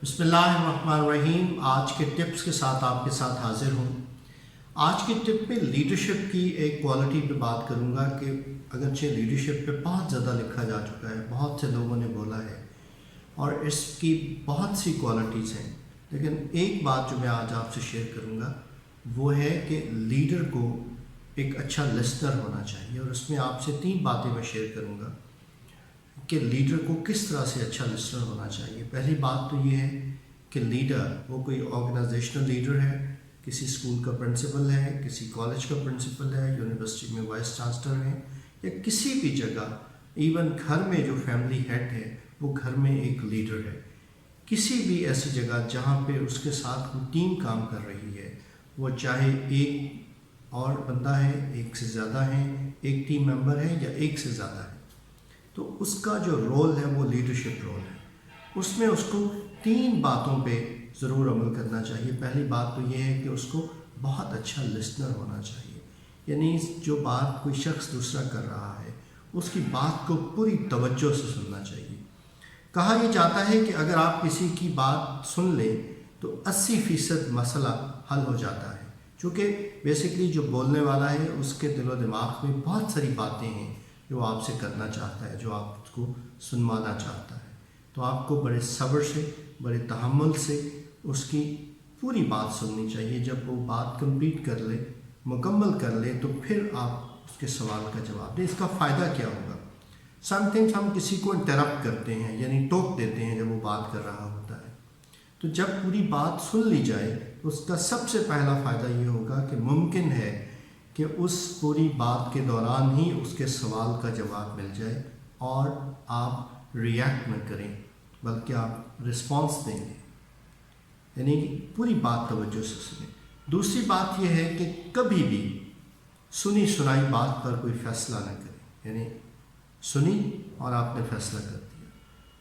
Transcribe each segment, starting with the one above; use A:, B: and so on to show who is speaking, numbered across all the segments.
A: بسم اللہ الرحمن الرحیم۔ آج کے ٹپس کے ساتھ آپ کے ساتھ حاضر ہوں۔ آج کے ٹپ میں لیڈرشپ کی ایک کوالٹی پہ بات کروں گا کہ اگرچہ لیڈرشپ پہ بہت زیادہ لکھا جا چکا ہے، بہت سے لوگوں نے بولا ہے اور اس کی بہت سی کوالٹیز ہیں، لیکن ایک بات جو میں آج آپ سے شیئر کروں گا وہ ہے کہ لیڈر کو ایک اچھا لسنر ہونا چاہیے، اور اس میں آپ سے 3 باتیں میں شیئر کروں گا کہ لیڈر کو کس طرح سے اچھا لسنر ہونا چاہیے۔ پہلی بات تو یہ ہے کہ لیڈر وہ کوئی آرگنائزیشنل لیڈر ہے، کسی اسکول کا پرنسپل ہے، کسی کالج کا پرنسپل ہے، یونیورسٹی میں وائس چانسلر ہے، یا کسی بھی جگہ، ایون گھر میں جو فیملی ہیڈ ہے وہ گھر میں ایک لیڈر ہے۔ کسی بھی ایسی جگہ جہاں پہ اس کے ساتھ کوئی ٹیم کام کر رہی ہے، وہ چاہے ایک اور بندہ ہے، ایک سے زیادہ ہیں، ایک ٹیم ممبر ہے یا ایک سے زیادہ ہے، تو اس کا جو رول ہے وہ لیڈرشپ رول ہے۔ اس میں اس کو 3 باتوں پہ ضرور عمل کرنا چاہیے۔ پہلی بات تو یہ ہے کہ اس کو بہت اچھا لسنر ہونا چاہیے، یعنی جو بات کوئی شخص دوسرا کر رہا ہے اس کی بات کو پوری توجہ سے سننا چاہیے۔ کہا یہ جاتا ہے کہ اگر آپ کسی کی بات سن لیں تو 80% مسئلہ حل ہو جاتا ہے، چونکہ بیسکلی جو بولنے والا ہے اس کے دل و دماغ میں بہت ساری باتیں ہیں جو آپ سے کرنا چاہتا ہے، جو آپ کو سنوانا چاہتا ہے۔ تو آپ کو بڑے صبر سے، بڑے تحمل سے اس کی پوری بات سننی چاہیے۔ جب وہ بات کمپلیٹ کر لے، مکمل کر لے، تو پھر آپ اس کے سوال کا جواب دیں۔ اس کا فائدہ کیا ہوگا؟ سم ٹائمس ہم کسی کو انٹرپٹ کرتے ہیں، یعنی ٹوک دیتے ہیں جب وہ بات کر رہا ہوتا ہے، تو جب پوری بات سن لی جائے اس کا سب سے پہلا فائدہ یہ ہوگا کہ ممکن ہے کہ اس پوری بات کے دوران ہی اس کے سوال کا جواب مل جائے اور آپ ریئیکٹ نہ کریں بلکہ آپ رسپانس دیں گے، یعنی کہ پوری بات توجہ سے سنیں۔ دوسری بات یہ ہے کہ کبھی بھی سنی سنائی بات پر کوئی فیصلہ نہ کریں، یعنی سنی اور آپ نے فیصلہ کر دیا،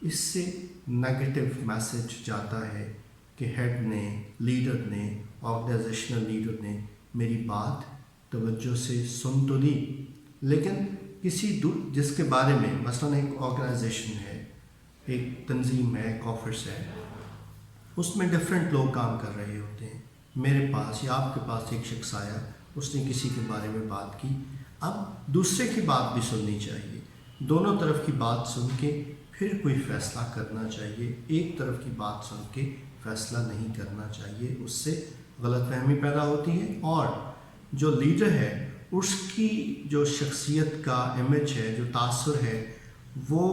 A: اس سے نیگیٹو میسج جاتا ہے کہ ہیڈ نے، لیڈر نے، آرگنائزیشنل لیڈر نے میری بات توجہ سے سن تو لی، لیکن کسی جس کے بارے میں مثلا ایک آرگنائزیشن ہے، ایک تنظیم ہے، ایک آفس ہے، اس میں ڈفرینٹ لوگ کام کر رہے ہوتے ہیں۔ میرے پاس یا آپ کے پاس ایک شخص آیا، اس نے کسی کے بارے میں بات کی، اب دوسرے کی بات بھی سننی چاہیے، دونوں طرف کی بات سن کے پھر کوئی فیصلہ کرنا چاہیے۔ ایک طرف کی بات سن کے فیصلہ نہیں کرنا چاہیے، اس سے غلط فہمی پیدا ہوتی ہے، اور جو لیڈر ہے اس کی جو شخصیت کا امیج ہے، جو تاثر ہے، وہ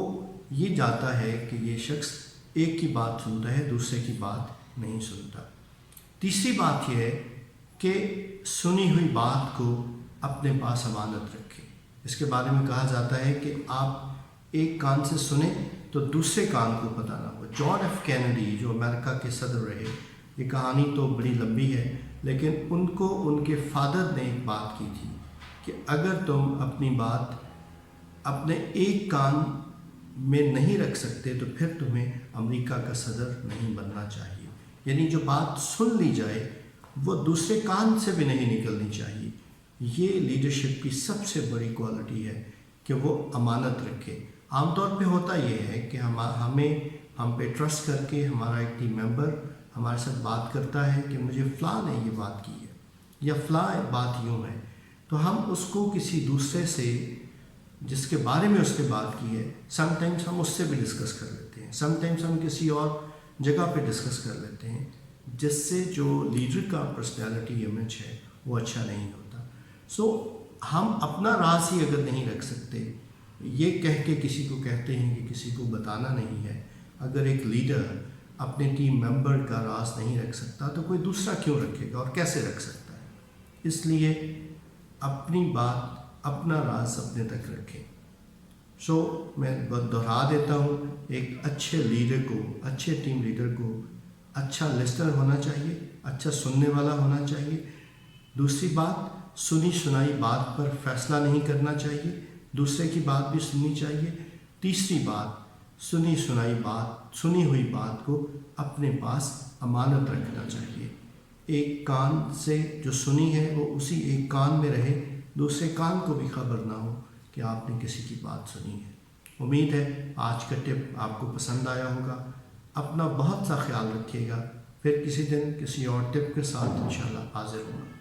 A: یہ جاتا ہے کہ یہ شخص ایک کی بات سنتا ہے، دوسرے کی بات نہیں سنتا۔ تیسری بات یہ ہے کہ سنی ہوئی بات کو اپنے پاس امانت رکھیں۔ اس کے بارے میں کہا جاتا ہے کہ آپ ایک کان سے سنیں تو دوسرے کان کو پتہ نہ ہو۔ جان ایف کینیڈی جو امریکہ کے صدر رہے، یہ کہانی تو بڑی لمبی ہے، لیکن ان کو ان کے فادر نے ایک بات کی تھی کہ اگر تم اپنی بات اپنے ایک کان میں نہیں رکھ سکتے تو پھر تمہیں امریکہ کا صدر نہیں بننا چاہیے، یعنی جو بات سن لی جائے وہ دوسرے کان سے بھی نہیں نکلنی چاہیے۔ یہ لیڈرشپ کی سب سے بڑی کوالٹی ہے کہ وہ امانت رکھے۔ عام طور پہ ہوتا یہ ہے کہ ہم پہ ٹرسٹ کر کے ہمارا ایک ٹیم ممبر ہمارے ساتھ بات کرتا ہے کہ مجھے فلاں نے یہ بات کی ہے یا فلاں بات یوں ہے، تو ہم اس کو کسی دوسرے سے جس کے بارے میں اس نے بات کی ہے، سم ٹائمس ہم اس سے بھی ڈسکس کر لیتے ہیں، سم ٹائمس ہم کسی اور جگہ پہ ڈسکس کر لیتے ہیں، جس سے جو لیڈر کا پرسنالٹی امیج ہے وہ اچھا نہیں ہوتا۔ سو ہم اپنا راز ہی اگر نہیں رکھ سکتے، یہ کہہ کے کسی کو کہتے ہیں کہ کسی کو بتانا نہیں ہے، اگر ایک لیڈر اپنے ٹیم ممبر کا راز نہیں رکھ سکتا تو کوئی دوسرا کیوں رکھے گا اور کیسے رکھ سکتا ہے؟ اس لیے اپنی بات، اپنا راز اپنے تک رکھیں۔ سو میں دہرا دیتا ہوں، ایک اچھے لیڈر کو، اچھے ٹیم لیڈر کو اچھا لسنر ہونا چاہیے، اچھا سننے والا ہونا چاہیے۔ دوسری بات، سنی سنائی بات پر فیصلہ نہیں کرنا چاہیے، دوسرے کی بات بھی سننی چاہیے۔ تیسری بات، سنی ہوئی بات کو اپنے پاس امانت رکھنا چاہیے۔ ایک کان سے جو سنی ہے وہ اسی ایک کان میں رہے، دوسرے کان کو بھی خبر نہ ہو کہ آپ نے کسی کی بات سنی ہے۔ امید ہے آج کا ٹپ آپ کو پسند آیا ہوگا۔ اپنا بہت سا خیال رکھیے گا. پھر کسی دن کسی اور ٹپ کے ساتھ انشاءاللہ حاضر ہوں گا.